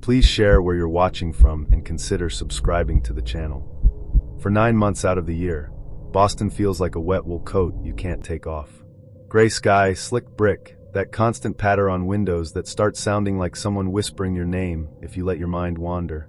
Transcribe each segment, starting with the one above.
Please share where you're watching from and consider subscribing to the channel. For 9 months out of the year, Boston feels like a wet wool coat you can't take off. Gray sky, slick brick, that constant patter on windows that starts sounding like someone whispering your name if you let your mind wander.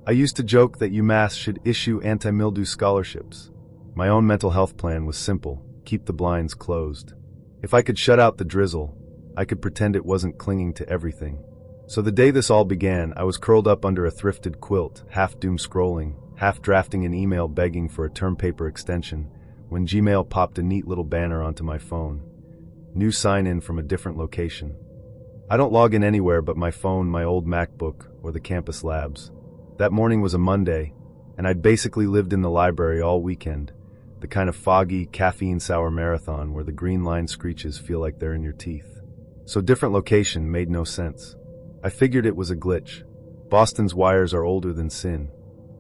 I used to joke that UMass should issue anti-mildew scholarships. My own mental health plan was simple: keep the blinds closed. If I could shut out the drizzle, I could pretend it wasn't clinging to everything. So the day this all began, I was curled up under a thrifted quilt, half doom scrolling, half drafting an email begging for a term paper extension, when Gmail popped a neat little banner onto my phone. New sign-in from a different location. I don't log in anywhere but my phone, my old MacBook, or the campus labs. That morning was a Monday, and I'd basically lived in the library all weekend, the kind of foggy, caffeine-sour marathon where the green line screeches feel like they're in your teeth. So different location made no sense. I figured it was a glitch. Boston's wires are older than sin.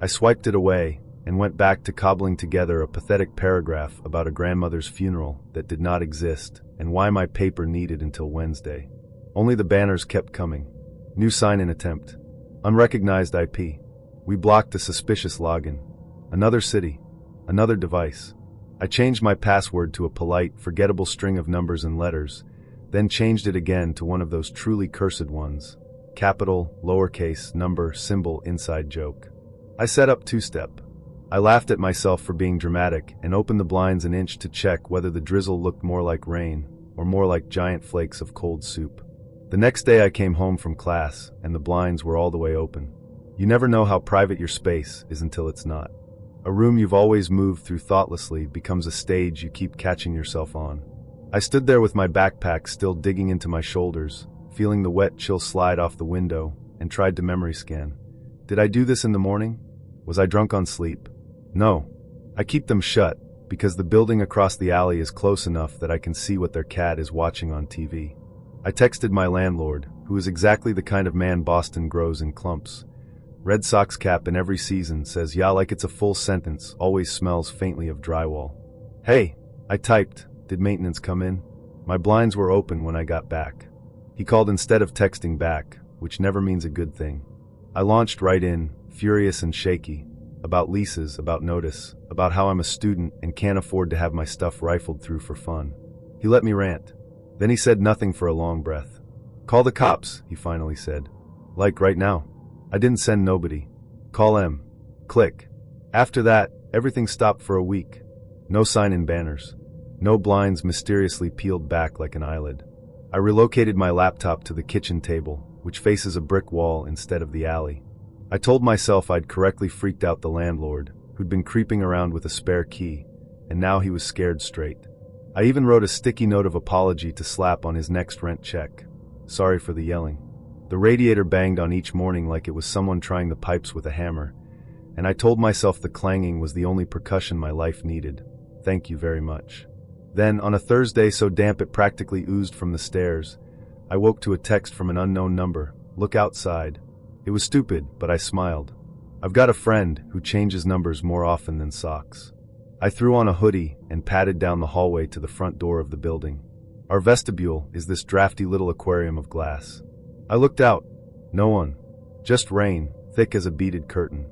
I swiped it away and went back to cobbling together a pathetic paragraph about a grandmother's funeral that did not exist and why my paper needed until Wednesday. Only the banners kept coming. New sign-in attempt. Unrecognized IP. We blocked a suspicious login. Another city. Another device. I changed my password to a polite, forgettable string of numbers and letters, then changed it again to one of those truly cursed ones. Capital, lowercase, number, symbol, inside joke. I set up two-step. I laughed at myself for being dramatic and opened the blinds an inch to check whether the drizzle looked more like rain or more like giant flakes of cold soup. The next day I came home from class and the blinds were all the way open. You never know how private your space is until it's not. A room you've always moved through thoughtlessly becomes a stage you keep catching yourself on. I stood there with my backpack still digging into my shoulders, feeling the wet chill slide off the window, and tried to memory scan. Did I do this in the morning? Was I drunk on sleep? No. I keep them shut, because the building across the alley is close enough that I can see what their cat is watching on TV. I texted my landlord, who is exactly the kind of man Boston grows in clumps. Red Sox cap in every season, says yeah like it's a full sentence, always smells faintly of drywall. Hey, I typed, did maintenance come in? My blinds were open when I got back. He called instead of texting back, which never means a good thing. I launched right in, furious and shaky, about leases, about notice, about how I'm a student and can't afford to have my stuff rifled through for fun. He let me rant. Then he said nothing for a long breath. Call the cops, he finally said. Like right now. I didn't send nobody. Call M. Click. After that, everything stopped for a week. No sign-in banners. No blinds mysteriously peeled back like an eyelid. I relocated my laptop to the kitchen table, which faces a brick wall instead of the alley. I told myself I'd correctly freaked out the landlord, who'd been creeping around with a spare key, and now he was scared straight. I even wrote a sticky note of apology to slap on his next rent check. Sorry for the yelling. The radiator banged on each morning like it was someone trying the pipes with a hammer, and I told myself the clanging was the only percussion my life needed. Thank you very much. Then, on a Thursday so damp it practically oozed from the stairs, I woke to a text from an unknown number. Look outside. It was stupid, but I smiled. I've got a friend who changes numbers more often than socks. I threw on a hoodie and padded down the hallway to the front door of the building. Our vestibule is this drafty little aquarium of glass. I looked out. No one. Just rain, thick as a beaded curtain.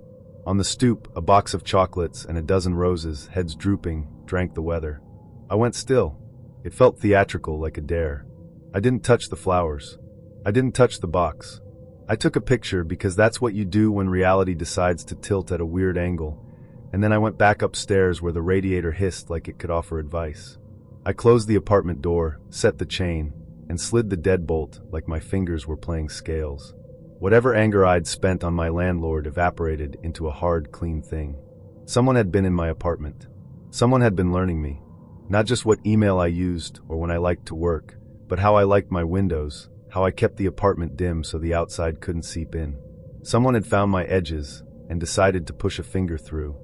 On the stoop, a box of chocolates and a dozen roses, heads drooping, drank the weather. I went still. It felt theatrical, like a dare. I didn't touch the flowers. I didn't touch the box. I took a picture because that's what you do when reality decides to tilt at a weird angle, and then I went back upstairs where the radiator hissed like it could offer advice. I closed the apartment door, set the chain, and slid the deadbolt like my fingers were playing scales. Whatever anger I'd spent on my landlord evaporated into a hard, clean thing. Someone had been in my apartment. Someone had been learning me. Not just what email I used or when I liked to work, but how I liked my windows, how I kept the apartment dim so the outside couldn't seep in. Someone had found my edges and decided to push a finger through.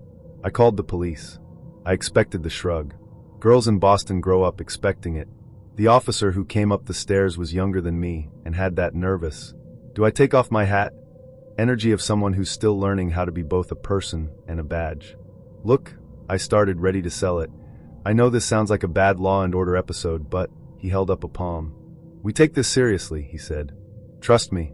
I called the police. I expected the shrug. Girls in Boston grow up expecting it. The officer who came up the stairs was younger than me and had that nervous, do I take off my hat? Energy of someone who's still learning how to be both a person and a badge. Look, I started, ready to sell it. I know this sounds like a bad Law and Order episode, but he held up a palm. We take this seriously, he said. Trust me.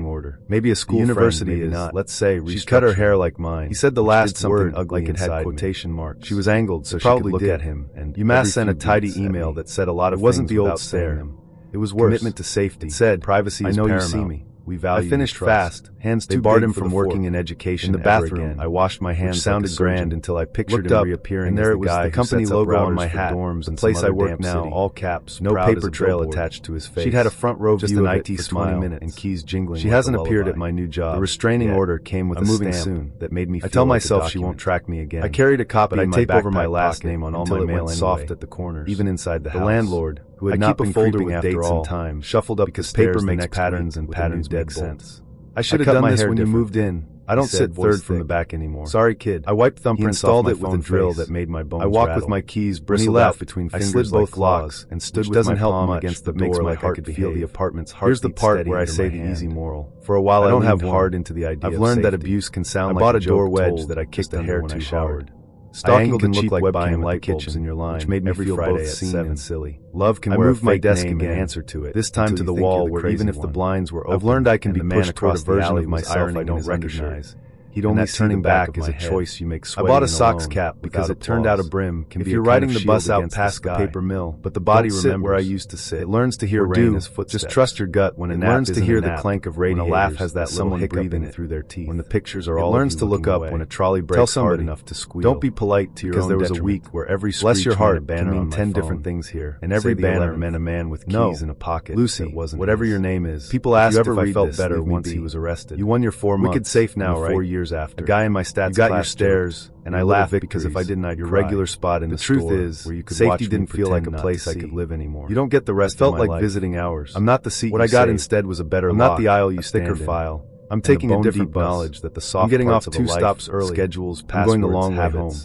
restraining order. Maybe a school university friend, maybe is, not. let's say, She's cut her hair like mine. He said the which last did something word ugly like it had inside me. quotation marks. She was angled so It she could probably look did. at him, and UMass every sent a few tidy beats at email me. that said a lot of It wasn't things the old without saying stare. them. It was worse. Commitment to safety. It said, privacy is I know paramount. you see me. We value I your finished trust. fast, hands They too barred big him for from the working fork. in education In the ever bathroom, again. I washed my hands Which sounded like a surgeon. grand until I pictured Looked him up, reappearing and as there the it was, guy the who company sets up logo on routers my for hat. dorms The in place some I other work damn now, city. all caps, No proud paper as a trail billboard. attached to his face. She'd had a front row Just view an of IT it for smile 20 minutes. and keys jingling. She like hasn't a appeared lullaby. at my new job. The restraining yet. order came with I'm a moving stamp soon. that made me feel I tell like a myself she won't document. track me again. I carried a copy but in I my tape over my backpack last pocket name on all until my it mail went anyway. soft at the corners, Even inside the The house. landlord, who had not been folder with dates and times, shuffled up because paper makes patterns and patterns make sense. I should have done this when you moved in. I don't sit third from the back anymore. Sorry, kid. I wiped thumbprints off my phone. He installed it with a drill that made my bones rattle. I walked with my keys bristled out between fingers. I slid both locks and stood with my palm against the door like I could feel the apartment's heartbeat. Here's the part where I say the easy moral. For a while I don't have hard into the idea. I've learned that abuse can sound like a door wedge that I kicked a hair too hard. Stalking can look like buying light bulbs in your line, which made me feel both seen and silly. Love can wear a fake name and answer to it, this time to the wall where even if the blinds were open, I've learned I can be pushed toward a version of myself I don't recognize. He'd only turning back is a choice you make sweaty. I bought a socks cap because it turned out a brim can be. If you're riding the bus out past the paper mill, but the body remembers where I used to sit. It learns to hear rain as footsteps. Just trust your gut when a nap learns to hear the clank of radiators. When a laugh has that someone breathing through their teeth. When the pictures are all. It learns to look up when a trolley breaks hard enough to squeal. Don't be polite to your own detriment. Because there was a week where every screech your heart can mean 10 different things here, and every banner meant a man with keys in a pocket. Lucy, whatever your name is. People asked if I felt better once he was arrested. You won your 4 months. Wicked safe now, right? 4 years after. A guy in my stats you got your stares, and I laugh because if I didn't, I'd your regular spot in the truth is where you could safety didn't feel like a place I could live anymore. You don't get the rest. It felt like visiting hours. I'm not the seat. What I got instead was a better. I'm not the aisle you stand in. File. I'm taking a different knowledge that the soft getting off 2 stops early. Schedules, passwords, going the long way home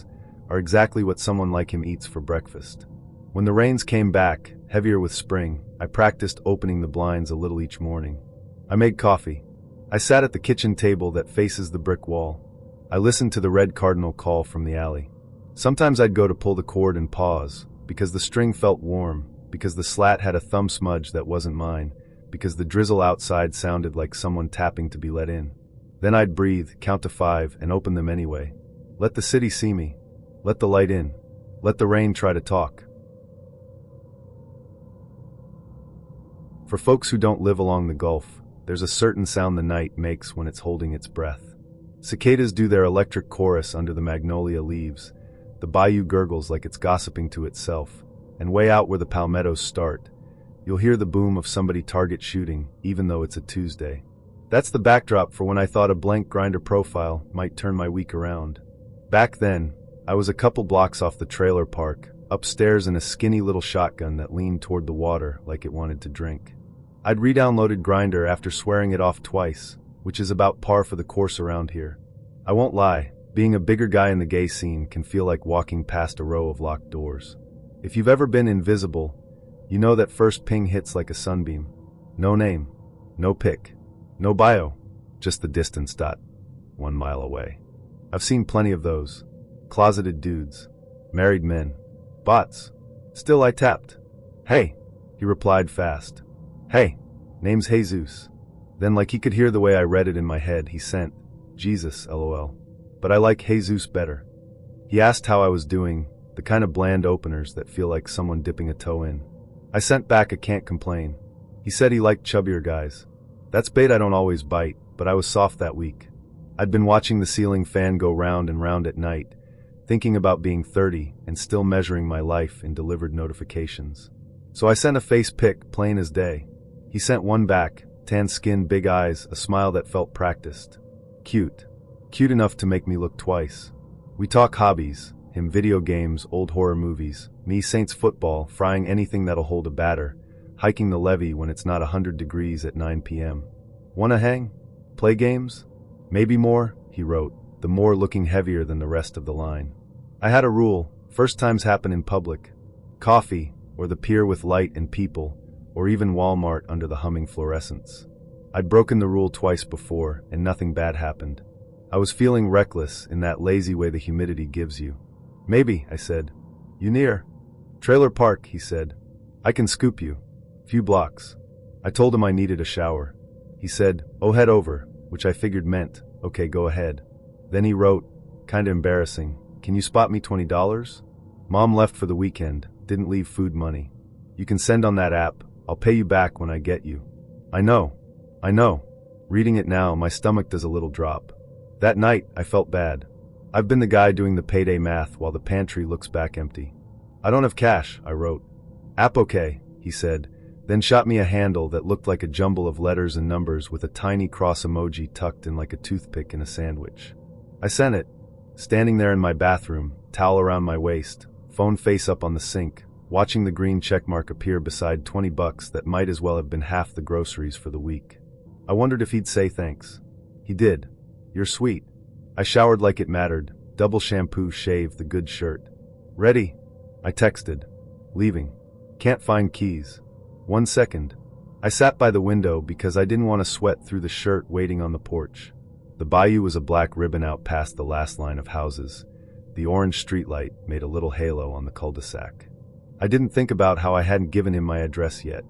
are exactly what someone like him eats for breakfast. When the rains came back, heavier with spring, I practiced opening the blinds a little each morning. I made coffee. I sat at the kitchen table that faces the brick wall. I listened to the red cardinal call from the alley. Sometimes I'd go to pull the cord and pause, because the string felt warm, because the slat had a thumb smudge that wasn't mine, because the drizzle outside sounded like someone tapping to be let in. Then I'd breathe, count to 5, and open them anyway. Let the city see me. Let the light in. Let the rain try to talk. For folks who don't live along the Gulf, there's a certain sound the night makes when it's holding its breath. Cicadas do their electric chorus under the magnolia leaves. The bayou gurgles like it's gossiping to itself. And way out where the palmettos start, you'll hear the boom of somebody target shooting, even though it's a Tuesday. That's the backdrop for when I thought a blank Grindr profile might turn my week around. Back then, I was a couple blocks off the trailer park, upstairs in a skinny little shotgun that leaned toward the water like it wanted to drink. I'd re-downloaded Grindr after swearing it off twice, which is about par for the course around here. I won't lie, being a bigger guy in the gay scene can feel like walking past a row of locked doors. If you've ever been invisible, you know that first ping hits like a sunbeam. No name, no pic, no bio, just the distance dot, 1 mile away. I've seen plenty of those. Closeted dudes, married men, bots. Still I tapped. Hey, he replied fast. Hey, name's Jesus. Then like he could hear the way I read it in my head, he sent, Jesus, lol. But I like Jesus better. He asked how I was doing, the kind of bland openers that feel like someone dipping a toe in. I sent back a can't complain. He said he liked chubbier guys. That's bait I don't always bite, but I was soft that week. I'd been watching the ceiling fan go round and round at night, thinking about being 30 and still measuring my life in delivered notifications. So I sent a face pic, plain as day. He sent one back. Tan skin, big eyes, a smile that felt practiced. Cute. Cute enough to make me look twice. We talk hobbies, him video games, old horror movies, me Saints football, frying anything that'll hold a batter, hiking the levee when it's not 100 degrees at 9 p.m. Wanna hang? Play games? Maybe more, he wrote, the more looking heavier than the rest of the line. I had a rule, first times happen in public. Coffee, or the pier with light and people, or even Walmart under the humming fluorescents. I'd broken the rule twice before, and nothing bad happened. I was feeling reckless in that lazy way the humidity gives you. Maybe, I said. You near? Trailer park, he said. I can scoop you. Few blocks. I told him I needed a shower. He said, oh, head over, which I figured meant, okay, go ahead. Then he wrote, kinda embarrassing, can you spot me $20? Mom left for the weekend, didn't leave food money. You can send on that app. I'll pay you back when I get you. I know. Reading it now, my stomach does a little drop. That night, I felt bad. I've been the guy doing the payday math while the pantry looks back empty. I don't have cash, I wrote. App okay, he said, then shot me a handle that looked like a jumble of letters and numbers with a tiny cross emoji tucked in like a toothpick in a sandwich. I sent it. Standing there in my bathroom, towel around my waist, phone face up on the sink, watching the green checkmark appear beside $20 that might as well have been half the groceries for the week. I wondered if he'd say thanks. He did. You're sweet. I showered like it mattered, double shampoo, shave, the good shirt. Ready? I texted. Leaving. Can't find keys. 1 second. I sat by the window because I didn't want to sweat through the shirt waiting on the porch. The bayou was a black ribbon out past the last line of houses. The orange streetlight made a little halo on the cul-de-sac. I didn't think about how I hadn't given him my address yet.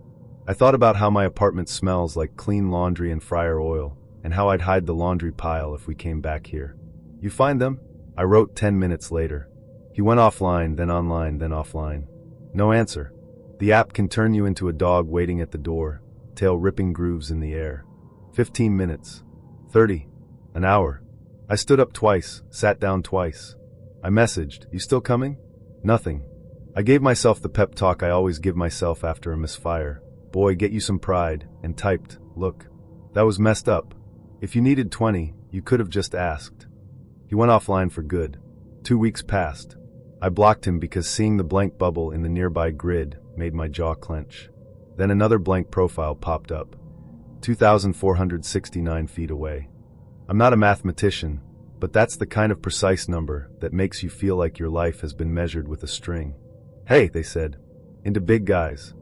I thought about how my apartment smells like clean laundry and fryer oil, and how I'd hide the laundry pile if we came back here. You find them? I wrote 10 minutes later. He went offline, then online, then offline. No answer. The app can turn you into a dog waiting at the door, tail ripping grooves in the air. 15 minutes. 30. An hour. I stood up twice, sat down twice. I messaged, "You still coming?" Nothing. I gave myself the pep talk I always give myself after a misfire. Boy, get you some pride, and typed, "Look. That was messed up. If you needed 20, you could have just asked." He went offline for good. 2 weeks passed. I blocked him because seeing the blank bubble in the nearby grid made my jaw clench. Then another blank profile popped up. 2,469 feet away. I'm not a mathematician, but that's the kind of precise number that makes you feel like your life has been measured with a string. "Hey," they said. "Into big guys."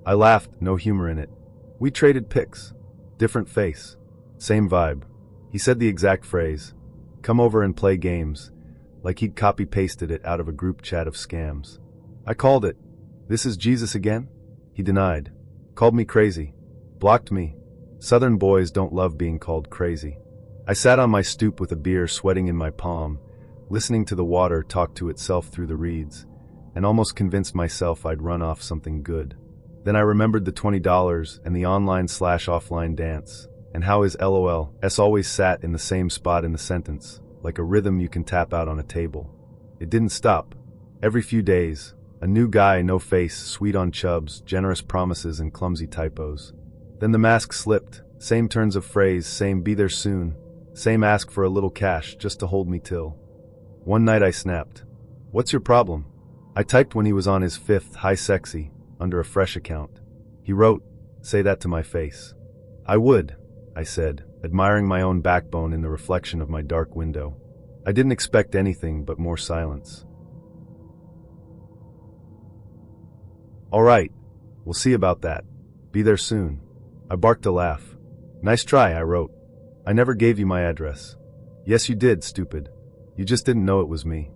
I laughed, no humor in it. We traded pics. Different face. Same vibe. He said the exact phrase, "Come over and play games," like he'd copy-pasted it out of a group chat of scams. I called it. "This is Jesus again?" He denied. Called me crazy. Blocked me. Southern boys don't love being called crazy. I sat on my stoop with a beer sweating in my palm, listening to the water talk to itself through the reeds, and almost convinced myself I'd run off something good. Then I remembered the $20 and the online/offline dance, and how his LOLs always sat in the same spot in the sentence, like a rhythm you can tap out on a table. It didn't stop. Every few days, a new guy, no face, sweet on chubs, generous promises and clumsy typos. Then the mask slipped, same turns of phrase, same "be there soon," same ask for a little cash just to hold me till. One night I snapped. "What's your problem?" I typed when he was on his 5th high sexy, under a fresh account. He wrote, "Say that to my face." "I would," I said, admiring my own backbone in the reflection of my dark window. I didn't expect anything but more silence. "All right, we'll see about that. Be there soon." I barked a laugh. "Nice try," I wrote. "I never gave you my address." "Yes you did, stupid. You just didn't know it was me."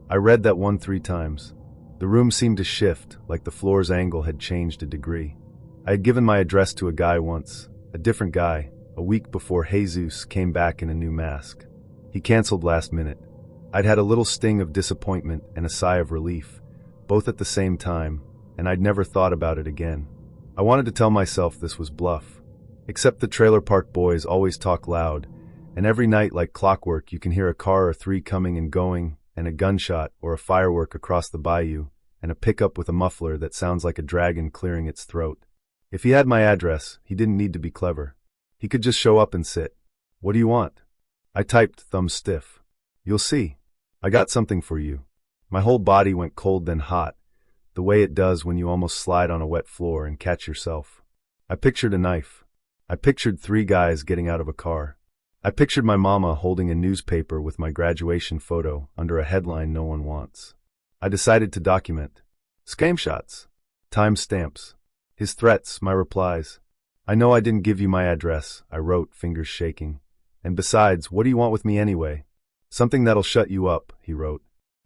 I read that one 3 times. The room seemed to shift, like the floor's angle had changed a degree. I had given my address to a guy once, a different guy, a week before Jesus came back in a new mask. He canceled last minute. I'd had a little sting of disappointment and a sigh of relief, both at the same time, and I'd never thought about it again. I wanted to tell myself this was bluff. Except the trailer park boys always talk loud, and every night like clockwork you can hear a car or 3 coming and going, and a gunshot or a firework across the bayou, and a pickup with a muffler that sounds like a dragon clearing its throat. If he had my address, he didn't need to be clever. He could just show up and sit. "What do you want?" I typed, thumbs stiff. "You'll see. I got something for you." My whole body went cold then hot, the way it does when you almost slide on a wet floor and catch yourself. I pictured a knife. I pictured 3 guys getting out of a car. I pictured my mama holding a newspaper with my graduation photo under a headline no one wants. I decided to document. Screenshots. Time stamps. His threats, my replies. "I know I didn't give you my address," I wrote, fingers shaking. "And besides, what do you want with me anyway?" "Something that'll shut you up," he wrote.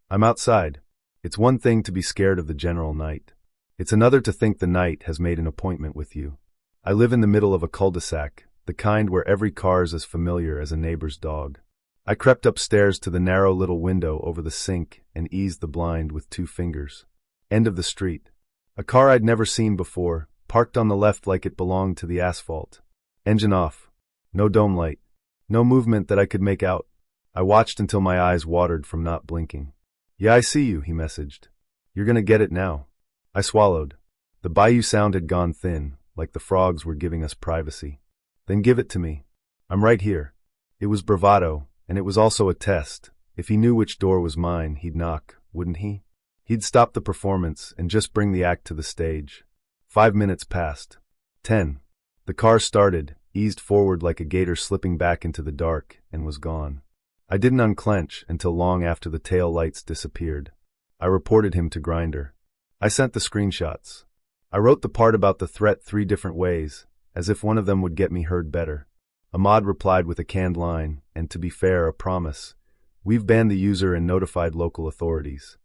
"I'm outside. It's one thing to be scared of the general night. It's another to think the night has made an appointment with you. I live in the middle of a cul-de-sac, the kind where every car's as familiar as a neighbor's dog." I crept upstairs to the narrow little window over the sink and eased the blind with 2 fingers. End of the street. A car I'd never seen before, parked on the left like it belonged to the asphalt. Engine off. No dome light. No movement that I could make out. I watched until my eyes watered from not blinking. "Yeah, I see you," he messaged. "You're gonna get it now." I swallowed. The bayou sound had gone thin, like the frogs were giving us privacy. "Then give it to me. I'm right here." It was bravado, and it was also a test. If he knew which door was mine, he'd knock, wouldn't he? He'd stop the performance and just bring the act to the stage. 5 minutes passed. 10. The car started, eased forward like a gator slipping back into the dark, and was gone. I didn't unclench until long after the tail lights disappeared. I reported him to Grindr. I sent the screenshots. I wrote the part about the threat 3 different ways, as if one of them would get me heard better. Ahmad replied with a canned line, and to be fair, a promise. We've banned the user and notified local authorities.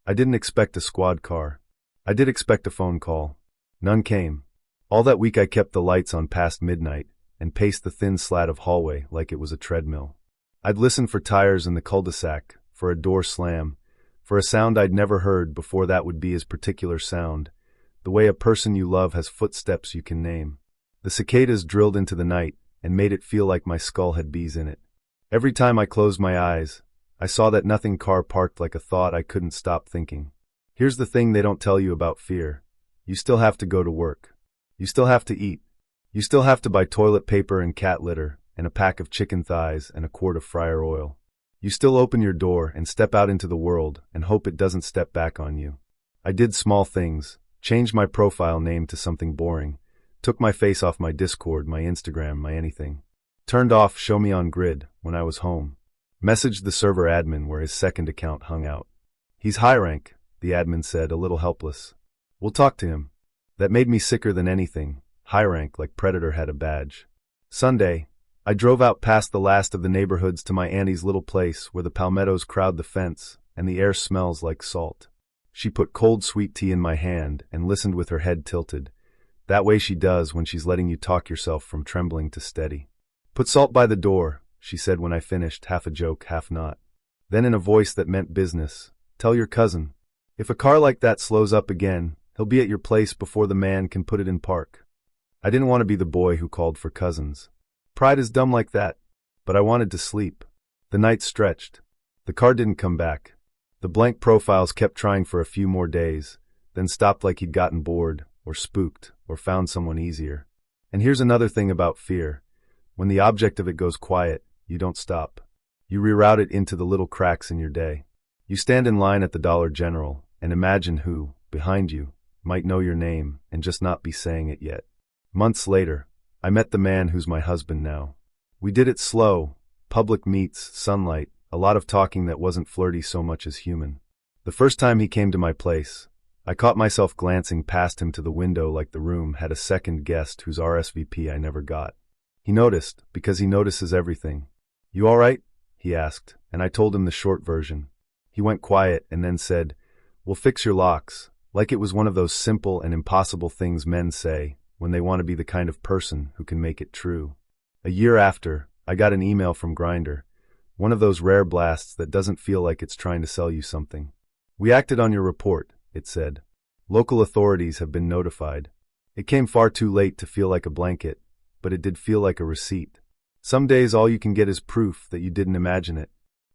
I didn't expect a squad car. I did expect a phone call. None came. All that week I kept the lights on past midnight and paced the thin slat of hallway like it was a treadmill. I'd listen for tires in the cul-de-sac, for a door slam, for a sound I'd never heard before that would be his particular sound, the way a person you love has footsteps you can name. The cicadas drilled into the night and made it feel like my skull had bees in it. Every time I closed my eyes, I saw that nothing car parked like a thought I couldn't stop thinking. Here's the thing they don't tell you about fear. You still have to go to work. You still have to eat. You still have to buy toilet paper and cat litter, and a pack of chicken thighs and a quart of fryer oil. You still open your door and step out into the world and hope it doesn't step back on you. I did small things, changed my profile name to something boring, took my face off my Discord, my Instagram, my anything. Turned off Show Me on Grid when I was home. Messaged the server admin where his second account hung out. He's high rank, the admin said, a little helpless. We'll talk to him. That made me sicker than anything. High rank like Predator had a badge. Sunday, I drove out past the last of the neighborhoods to my auntie's little place where the palmettos crowd the fence and the air smells like salt. She put cold sweet tea in my hand and listened with her head tilted. That way she does when she's letting you talk yourself from trembling to steady. Put salt by the door, she said when I finished, half a joke, half not. Then in a voice that meant business, tell your cousin. If a car like that slows up again, he'll be at your place before the man can put it in park. I didn't want to be the boy who called for cousins. Pride is dumb like that, but I wanted to sleep. The night stretched. The car didn't come back. The blank profiles kept trying for a few more days, then stopped like he'd gotten bored, or spooked, or found someone easier. And here's another thing about fear. When the object of it goes quiet, you don't stop. You reroute it into the little cracks in your day. You stand in line at the Dollar General and imagine who, behind you, might know your name and just not be saying it yet. Months later, I met the man who's my husband now. We did it slow, public meets, sunlight, a lot of talking that wasn't flirty so much as human. The first time he came to my place, I caught myself glancing past him to the window like the room had a second guest whose RSVP I never got. He noticed, because he notices everything. You all right? He asked, and I told him the short version. He went quiet and then said, We'll fix your locks, like it was one of those simple and impossible things men say when they want to be the kind of person who can make it true. A year after, I got an email from Grindr, one of those rare blasts that doesn't feel like it's trying to sell you something. We acted on your report, it said. Local authorities have been notified. It came far too late to feel like a blanket, but it did feel like a receipt. Some days all you can get is proof that you didn't imagine it.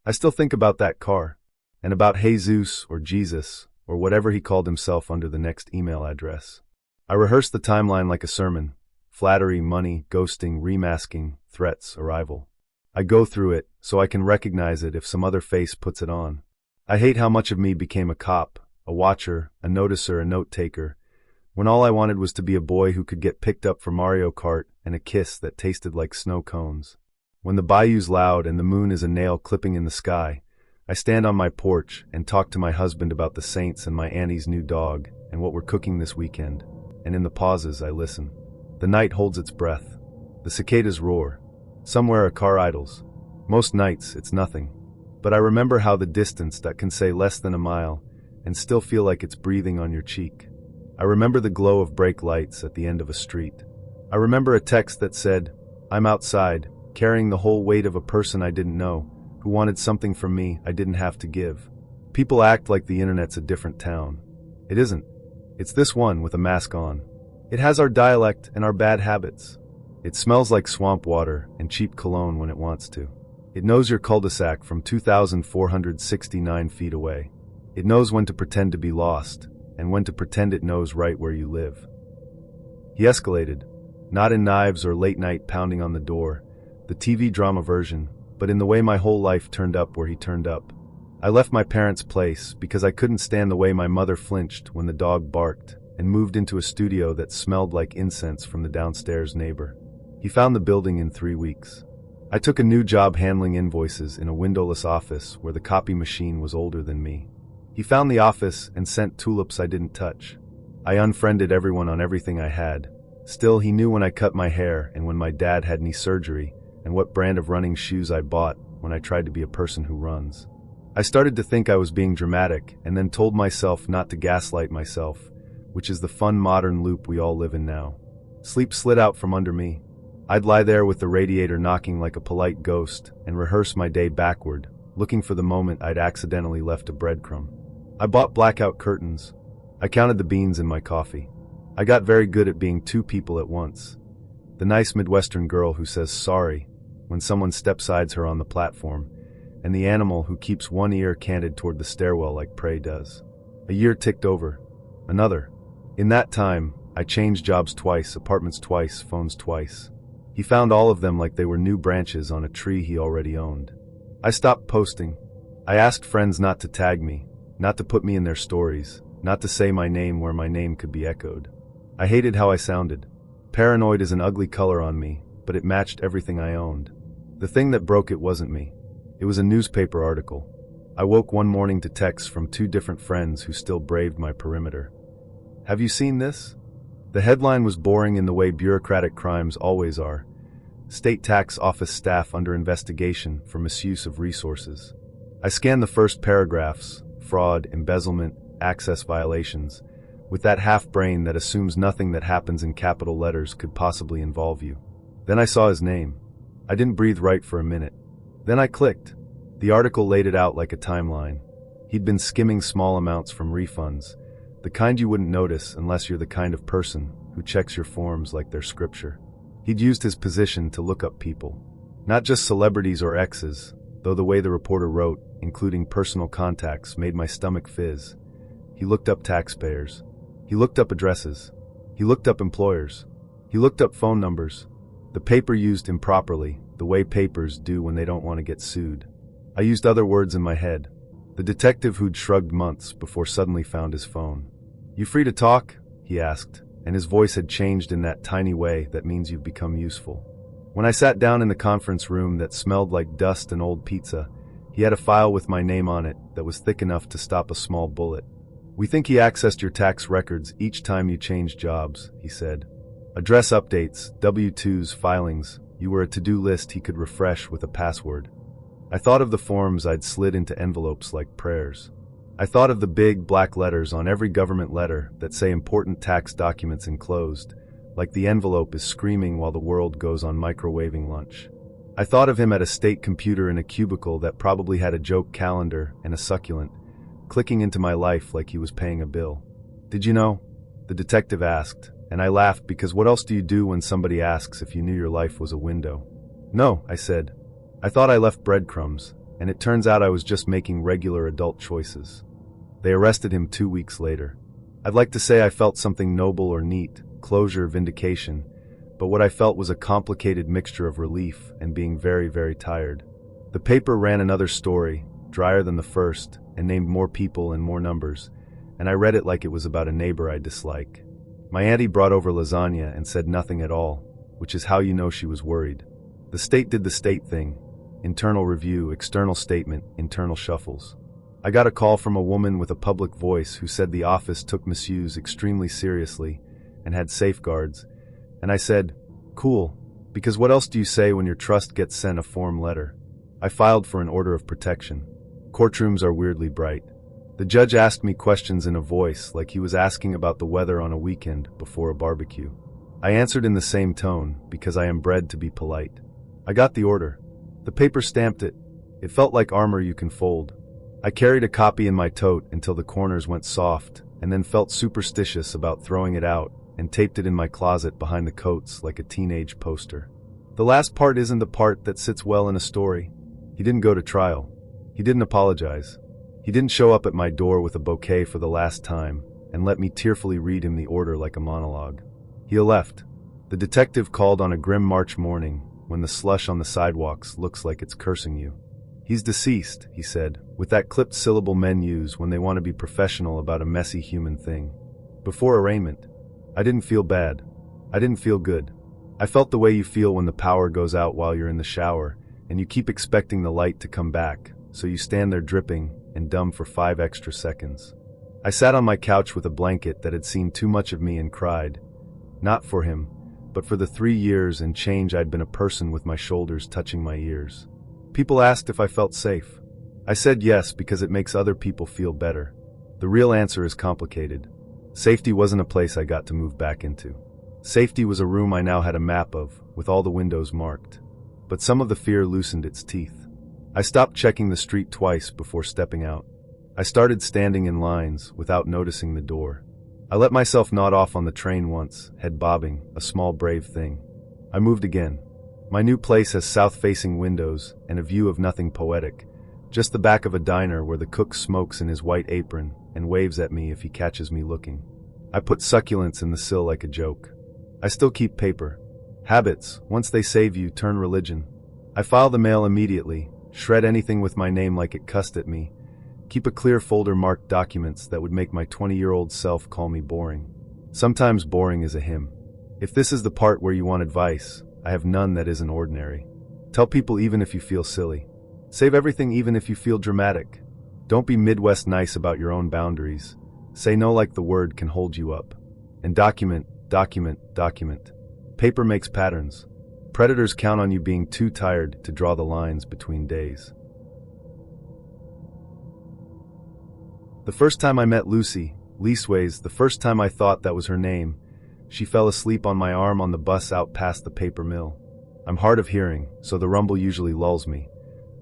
I still think about that car, and about Jesus or Jesus, or whatever he called himself under the next email address. I rehearse the timeline like a sermon. Flattery, money, ghosting, remasking, threats, arrival. I go through it so I can recognize it if some other face puts it on. I hate how much of me became a cop, a watcher, a noticer, a note-taker, when all I wanted was to be a boy who could get picked up for Mario Kart and a kiss that tasted like snow cones. When the bayou's loud and the moon is a nail clipping in the sky, I stand on my porch and talk to my husband about the Saints and my Annie's new dog and what we're cooking this weekend. And in the pauses, I listen. The night holds its breath. The cicadas roar. Somewhere a car idles. Most nights, it's nothing. But I remember how the distance that can say less than a mile and still feel like it's breathing on your cheek. I remember the glow of brake lights at the end of a street. I remember a text that said, I'm outside, carrying the whole weight of a person I didn't know, who wanted something from me I didn't have to give. People act like the internet's a different town. It isn't. It's this one with a mask on. It has our dialect and our bad habits. It smells like swamp water and cheap cologne when it wants to. It knows your cul-de-sac from 2,469 feet away. It knows when to pretend to be lost, and when to pretend it knows right where you live. He escalated, not in knives or late-night pounding on the door, the TV drama version, but in the way my whole life turned up where he turned up. I left my parents' place because I couldn't stand the way my mother flinched when the dog barked, and moved into a studio that smelled like incense from the downstairs neighbor. He found the building in 3 weeks. I took a new job handling invoices in a windowless office where the copy machine was older than me. He found the office and sent tulips I didn't touch. I unfriended everyone on everything I had. Still, he knew when I cut my hair and when my dad had knee surgery, and what brand of running shoes I bought when I tried to be a person who runs. I started to think I was being dramatic, and then told myself not to gaslight myself, which is the fun modern loop we all live in now. Sleep slid out from under me. I'd lie there with the radiator knocking like a polite ghost and rehearse my day backward, looking for the moment I'd accidentally left a breadcrumb. I bought blackout curtains. I counted the beans in my coffee. I got very good at being two people at once. The nice Midwestern girl who says sorry when someone step-sides her on the platform, and the animal who keeps one ear canted toward the stairwell like prey does. A year ticked over. Another. In that time, I changed jobs twice, apartments twice, phones twice. He found all of them like they were new branches on a tree he already owned. I stopped posting. I asked friends not to tag me, not to put me in their stories, not to say my name where my name could be echoed. I hated how I sounded. Paranoid is an ugly color on me, but it matched everything I owned. The thing that broke it wasn't me. It was a newspaper article. I woke one morning to texts from 2 different friends who still braved my perimeter. Have you seen this? The headline was boring in the way bureaucratic crimes always are. State tax office staff under investigation for misuse of resources. I scanned the first paragraphs, fraud, embezzlement, access violations, with that half brain that assumes nothing that happens in capital letters could possibly involve you. Then I saw his name. I didn't breathe right for a minute. Then I clicked. The article laid it out like a timeline. He'd been skimming small amounts from refunds, the kind you wouldn't notice unless you're the kind of person who checks your forms like they're scripture. He'd used his position to look up people. Not just celebrities or exes, though the way the reporter wrote, including personal contacts, made my stomach fizz. He looked up taxpayers. He looked up addresses. He looked up employers. He looked up phone numbers. The paper used improperly, the way papers do when they don't want to get sued. I used other words in my head. The detective who'd shrugged months before suddenly found his phone. "You free to talk?" he asked, and his voice had changed in that tiny way that means you've become useful. When I sat down in the conference room that smelled like dust and old pizza, he had a file with my name on it that was thick enough to stop a small bullet. "We think he accessed your tax records each time you changed jobs," he said. "Address updates, W-2s, filings. You were a to-do list he could refresh with a password." I thought of the forms I'd slid into envelopes like prayers. I thought of the big black letters on every government letter that say important tax documents enclosed, like the envelope is screaming while the world goes on microwaving lunch. I thought of him at a state computer in a cubicle that probably had a joke calendar and a succulent, clicking into my life like he was paying a bill. "Did you know?" the detective asked, and I laughed because what else do you do when somebody asks if you knew your life was a window? "No," I said. "I thought I left breadcrumbs, and it turns out I was just making regular adult choices." They arrested him 2 weeks later. I'd like to say I felt something noble or neat, closure, vindication, but what I felt was a complicated mixture of relief and being very, very tired. The paper ran another story, drier than the first, and named more people and more numbers, and I read it like it was about a neighbor I dislike. My auntie brought over lasagna and said nothing at all, which is how you know she was worried. The state did the state thing. Internal review, external statement, internal shuffles. I got a call from a woman with a public voice who said the office took misuse extremely seriously and had safeguards, and I said, "Cool, because what else do you say when your trust gets sent a form letter?" I filed for an order of protection. Courtrooms are weirdly bright. The judge asked me questions in a voice like he was asking about the weather on a weekend before a barbecue. I answered in the same tone because I am bred to be polite. I got the order. The paper stamped it. It felt like armor you can fold. I carried a copy in my tote until the corners went soft, and then felt superstitious about throwing it out and taped it in my closet behind the coats like a teenage poster. The last part isn't the part that sits well in a story. He didn't go to trial. He didn't apologize. He didn't show up at my door with a bouquet for the last time and let me tearfully read him the order like a monologue. He left. The detective called on a grim March morning when the slush on the sidewalks looks like it's cursing you. He's deceased, he said, with that clipped syllable men use when they want to be professional about a messy human thing. Before arraignment, I didn't feel bad. I didn't feel good. I felt the way you feel when the power goes out while you're in the shower, and you keep expecting the light to come back, so you stand there dripping and dumb for 5 extra seconds. I sat on my couch with a blanket that had seen too much of me and cried. Not for him, but for the 3 years and change I'd been a person with my shoulders touching my ears. People asked if I felt safe. I said yes because it makes other people feel better. The real answer is complicated. Safety wasn't a place I got to move back into. Safety was a room I now had a map of, with all the windows marked. But some of the fear loosened its teeth. I stopped checking the street twice before stepping out. I started standing in lines without noticing the door. I let myself nod off on the train once, head bobbing, a small brave thing. I moved again. My new place has south-facing windows and a view of nothing poetic, just the back of a diner where the cook smokes in his white apron and waves at me if he catches me looking. I put succulents in the sill like a joke. I still keep paper. Habits, once they save you, turn religion. I file the mail immediately, shred anything with my name like it cussed at me, keep a clear folder marked documents that would make my 20-year-old self call me boring. Sometimes boring is a hymn. If this is the part where you want advice, I have none that isn't ordinary. Tell people even if you feel silly. Save everything even if you feel dramatic. Don't be Midwest nice about your own boundaries. Say no like the word can hold you up. And document, document, document. Paper makes patterns. Predators count on you being too tired to draw the lines between days. The first time I met Lucy, leastways, the first time I thought that was her name, she fell asleep on my arm on the bus out past the paper mill. I'm hard of hearing, so the rumble usually lulls me.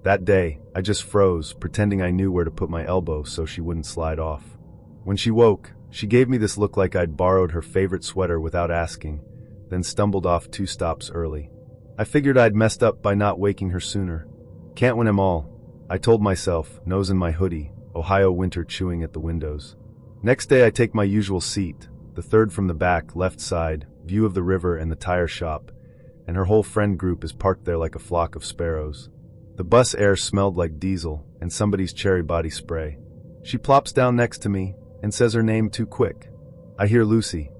That day, I just froze, pretending I knew where to put my elbow so she wouldn't slide off. When she woke, she gave me this look like I'd borrowed her favorite sweater without asking, then stumbled off 2 stops early. I figured I'd messed up by not waking her sooner. Can't win 'em all, I told myself, nose in my hoodie, Ohio winter chewing at the windows. Next day I take my usual seat, the third from the back, left side, view of the river and the tire shop, and her whole friend group is parked there like a flock of sparrows. The bus air smelled like diesel and somebody's cherry body spray. She plops down next to me and says her name too quick. I hear Lucy.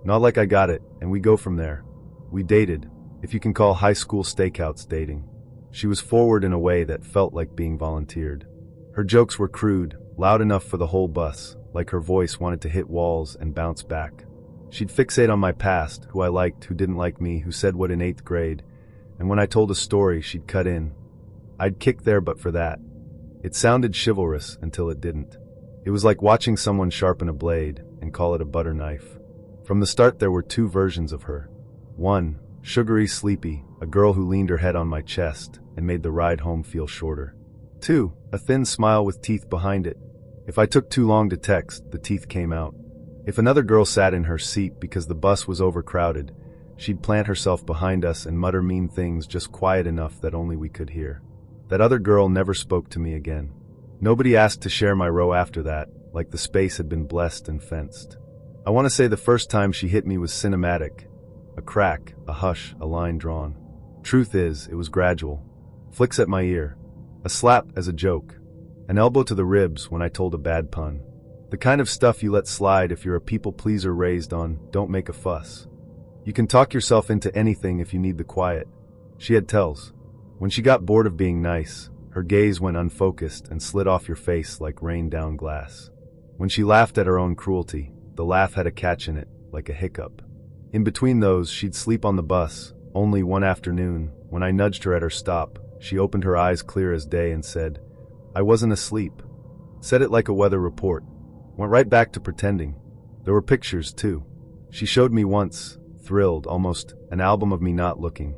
Not like I got it, and we go from there. We dated, if you can call high school stakeouts dating. She was forward in a way that felt like being volunteered. Her jokes were crude, loud enough for the whole bus, like her voice wanted to hit walls and bounce back. She'd fixate on my past, who I liked, who didn't like me, who said what in 8th grade, and when I told a story, she'd cut in. I'd kick there but for that. It sounded chivalrous until it didn't. It was like watching someone sharpen a blade and call it a butter knife. From the start there were 2 versions of her. 1, sugary sleepy, a girl who leaned her head on my chest and made the ride home feel shorter. 2, a thin smile with teeth behind it. If I took too long to text, the teeth came out. If another girl sat in her seat because the bus was overcrowded, she'd plant herself behind us and mutter mean things just quiet enough that only we could hear. That other girl never spoke to me again. Nobody asked to share my row after that, like the space had been blessed and fenced. I want to say the first time she hit me was cinematic. A crack, a hush, a line drawn. Truth is, it was gradual. Flicks at my ear. A slap as a joke. An elbow to the ribs when I told a bad pun. The kind of stuff you let slide if you're a people pleaser raised on don't make a fuss. You can talk yourself into anything if you need the quiet. She had tells. When she got bored of being nice, her gaze went unfocused and slid off your face like rain down glass. When she laughed at her own cruelty, the laugh had a catch in it, like a hiccup. In between those, she'd sleep on the bus. Only one afternoon, when I nudged her at her stop, she opened her eyes clear as day and said, "I wasn't asleep." Said it like a weather report. Went right back to pretending. There were pictures, too. She showed me once, thrilled, almost, an album of me not looking.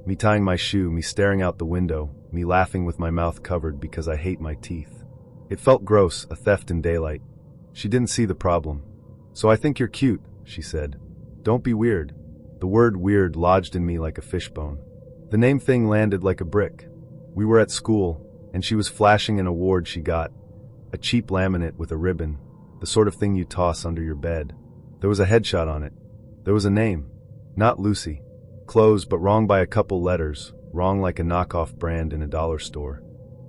Me tying my shoe, me staring out the window, me laughing with my mouth covered because I hate my teeth. It felt gross, a theft in daylight. She didn't see the problem. "So I think you're cute," she said. "Don't be weird." The word weird lodged in me like a fishbone. The name thing landed like a brick. We were at school, and she was flashing an award she got. A cheap laminate with a ribbon, the sort of thing you toss under your bed. There was a headshot on it. There was a name. Not Lucy. Close, but wrong by a couple letters, wrong like a knockoff brand in a dollar store.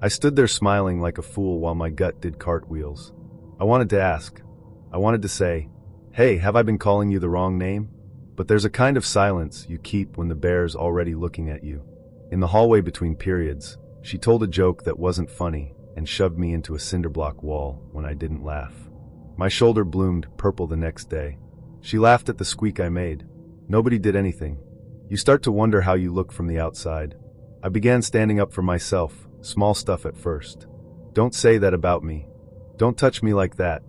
I stood there smiling like a fool while my gut did cartwheels. I wanted to ask. I wanted to say, "Hey, have I been calling you the wrong name?" But there's a kind of silence you keep when the bear's already looking at you. In the hallway between periods, she told a joke that wasn't funny and shoved me into a cinderblock wall when I didn't laugh. My shoulder bloomed purple the next day. She laughed at the squeak I made. Nobody did anything. You start to wonder how you look from the outside. I began standing up for myself, small stuff at first. Don't say that about me. Don't touch me like that.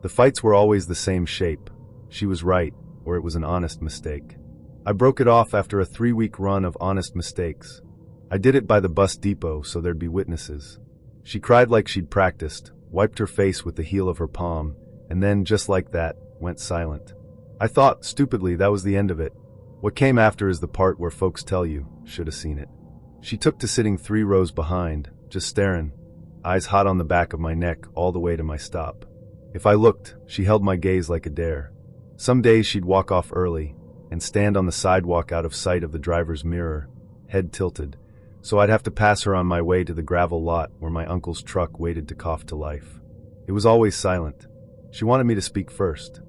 The fights were always the same shape. She was right, or it was an honest mistake. I broke it off after a 3-week run of honest mistakes. I did it by the bus depot so there'd be witnesses. She cried like she'd practiced, wiped her face with the heel of her palm, and then, just like that, went silent. I thought, stupidly, that was the end of it. What came after is the part where folks tell you, should have seen it. She took to sitting 3 rows behind, just staring, eyes hot on the back of my neck all the way to my stop. If I looked, she held my gaze like a dare. Some days she'd walk off early and stand on the sidewalk out of sight of the driver's mirror, head tilted, so I'd have to pass her on my way to the gravel lot where my uncle's truck waited to cough to life. It was always silent. She wanted me to speak first.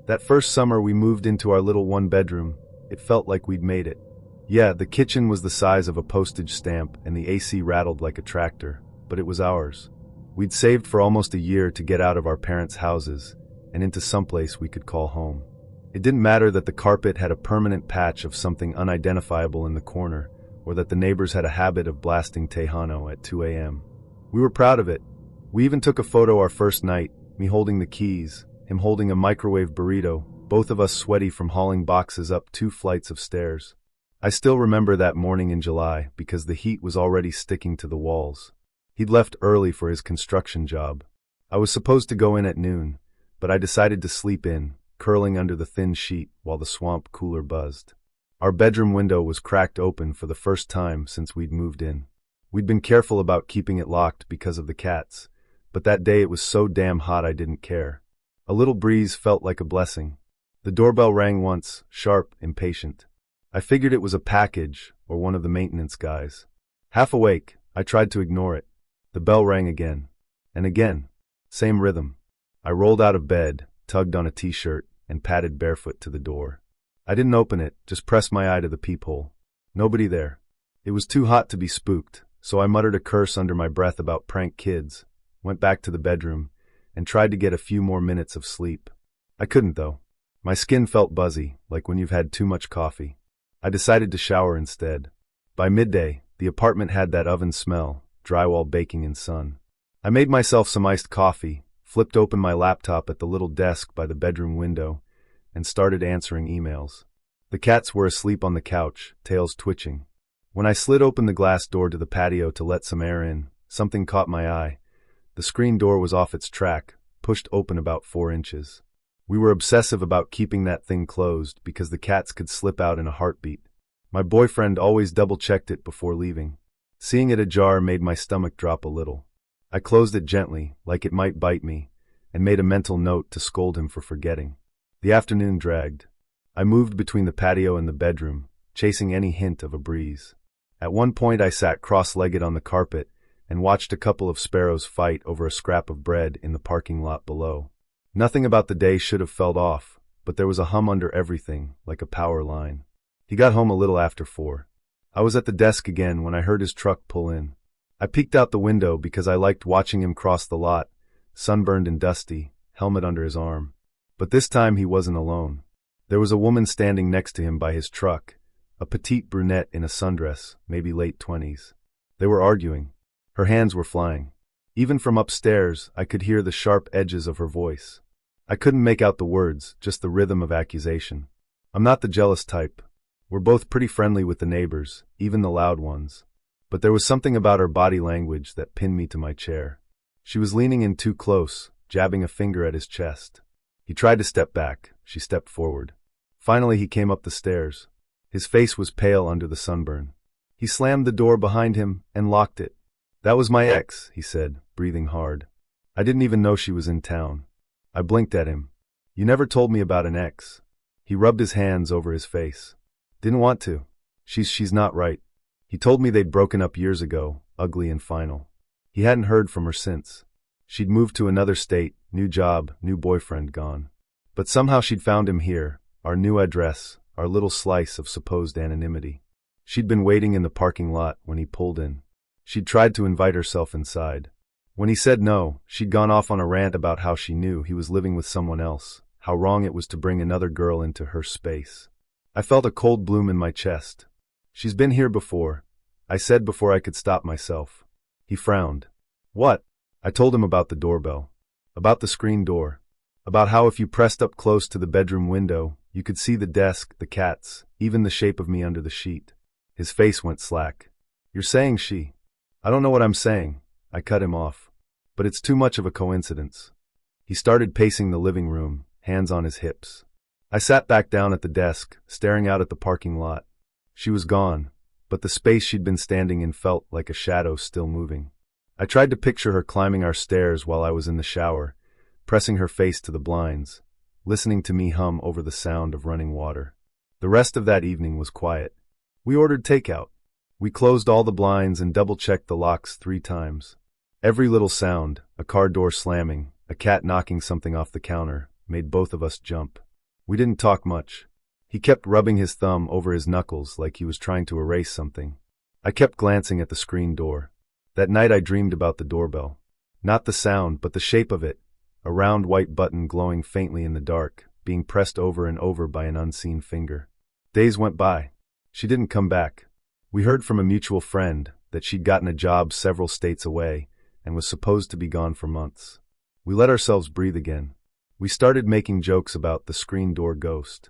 That first summer we moved into our little one-bedroom, it felt like we'd made it. Yeah, the kitchen was the size of a postage stamp and the AC rattled like a tractor, but it was ours. We'd saved for almost a year to get out of our parents' houses and into someplace we could call home. It didn't matter that the carpet had a permanent patch of something unidentifiable in the corner, or that the neighbors had a habit of blasting Tejano at 2 a.m. We were proud of it. We even took a photo our first night, me holding the keys, him holding a microwave burrito, both of us sweaty from hauling boxes up 2 flights of stairs. I still remember that morning in July because the heat was already sticking to the walls. He'd left early for his construction job. I was supposed to go in at noon, but I decided to sleep in, curling under the thin sheet while the swamp cooler buzzed. Our bedroom window was cracked open for the first time since we'd moved in. We'd been careful about keeping it locked because of the cats, but that day it was so damn hot I didn't care. A little breeze felt like a blessing. The doorbell rang once, sharp, impatient. I figured it was a package or one of the maintenance guys. Half awake, I tried to ignore it. The bell rang again. And again. Same rhythm. I rolled out of bed, tugged on a t-shirt, and padded barefoot to the door. I didn't open it, just pressed my eye to the peephole. Nobody there. It was too hot to be spooked, so I muttered a curse under my breath about prank kids, went back to the bedroom, and tried to get a few more minutes of sleep. I couldn't though. My skin felt buzzy, like when you've had too much coffee. I decided to shower instead. By midday, the apartment had that oven smell, drywall baking in sun. I made myself some iced coffee, flipped open my laptop at the little desk by the bedroom window, and started answering emails. The cats were asleep on the couch, tails twitching. When I slid open the glass door to the patio to let some air in, something caught my eye. The screen door was off its track, pushed open about 4 inches. We were obsessive about keeping that thing closed because the cats could slip out in a heartbeat. My boyfriend always double-checked it before leaving. Seeing it ajar made my stomach drop a little. I closed it gently, like it might bite me, and made a mental note to scold him for forgetting. The afternoon dragged. I moved between the patio and the bedroom, chasing any hint of a breeze. At one point I sat cross-legged on the carpet and watched a couple of sparrows fight over a scrap of bread in the parking lot below. Nothing about the day should have felt off, but there was a hum under everything, like a power line. He got home a little after 4. I was at the desk again when I heard his truck pull in. I peeked out the window because I liked watching him cross the lot, sunburned and dusty, helmet under his arm. But this time he wasn't alone. There was a woman standing next to him by his truck, a petite brunette in a sundress, maybe late 20s. They were arguing. Her hands were flying. Even from upstairs, I could hear the sharp edges of her voice. I couldn't make out the words, just the rhythm of accusation. I'm not the jealous type. We're both pretty friendly with the neighbors, even the loud ones. But there was something about her body language that pinned me to my chair. She was leaning in too close, jabbing a finger at his chest. He tried to step back. She stepped forward. Finally he came up the stairs. His face was pale under the sunburn. He slammed the door behind him and locked it. "That was my ex," he said, breathing hard. "I didn't even know she was in town." I blinked at him. "You never told me about an ex." He rubbed his hands over his face. "Didn't want to. She's not right." He told me they'd broken up years ago, ugly and final. He hadn't heard from her since. She'd moved to another state, new job, new boyfriend gone. But somehow she'd found him here, our new address, our little slice of supposed anonymity. She'd been waiting in the parking lot when he pulled in. She'd tried to invite herself inside. When he said no, she'd gone off on a rant about how she knew he was living with someone else, how wrong it was to bring another girl into her space. I felt a cold bloom in my chest. "She's been here before," I said before I could stop myself. He frowned. "What?" I told him about the doorbell. About the screen door. About how if you pressed up close to the bedroom window, you could see the desk, the cats, even the shape of me under the sheet. His face went slack. "You're saying she..." "I don't know what I'm saying," I cut him off. "But it's too much of a coincidence." He started pacing the living room, hands on his hips. I sat back down at the desk, staring out at the parking lot. She was gone, but the space she'd been standing in felt like a shadow still moving. I tried to picture her climbing our stairs while I was in the shower, pressing her face to the blinds, listening to me hum over the sound of running water. The rest of that evening was quiet. We ordered takeout. We closed all the blinds and double-checked the locks 3 times. Every little sound, a car door slamming, a cat knocking something off the counter, made both of us jump. We didn't talk much. He kept rubbing his thumb over his knuckles like he was trying to erase something. I kept glancing at the screen door. That night I dreamed about the doorbell. Not the sound, but the shape of it, a round white button glowing faintly in the dark, being pressed over and over by an unseen finger. Days went by. She didn't come back. We heard from a mutual friend that she'd gotten a job several states away and was supposed to be gone for months. We let ourselves breathe again. We started making jokes about the screen door ghost.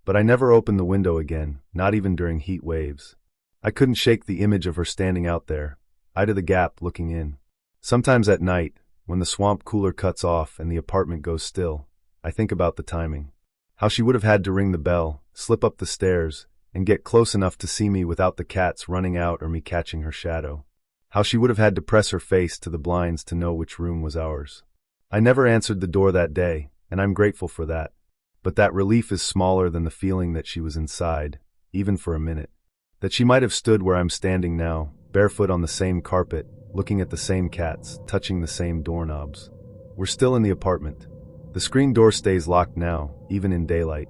But I never opened the window again, not even during heat waves. I couldn't shake the image of her standing out there, eye to the gap looking in. Sometimes at night, when the swamp cooler cuts off and the apartment goes still, I think about the timing. How she would have had to ring the bell, slip up the stairs, and get close enough to see me without the cats running out or me catching her shadow. How she would have had to press her face to the blinds to know which room was ours. I never answered the door that day, and I'm grateful for that. But that relief is smaller than the feeling that she was inside, even for a minute. That she might have stood where I'm standing now, barefoot on the same carpet, looking at the same cats, touching the same doorknobs. We're still in the apartment. The screen door stays locked now, even in daylight.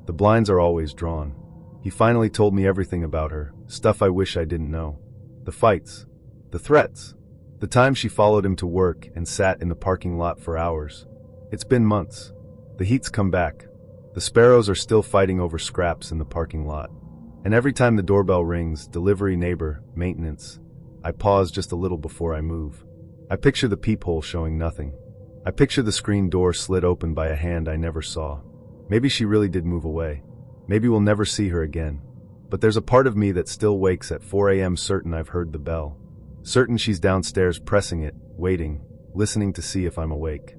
The blinds are always drawn. He finally told me everything about her, stuff I wish I didn't know. The fights. The threats. The time she followed him to work and sat in the parking lot for hours. It's been months. The heat's come back. The sparrows are still fighting over scraps in the parking lot. And every time the doorbell rings, delivery, neighbor, maintenance, I pause just a little before I move. I picture the peephole showing nothing. I picture the screen door slid open by a hand I never saw. Maybe she really did move away. Maybe we'll never see her again. But there's a part of me that still wakes at 4 a.m. certain I've heard the bell. Certain she's downstairs pressing it, waiting, listening to see if I'm awake.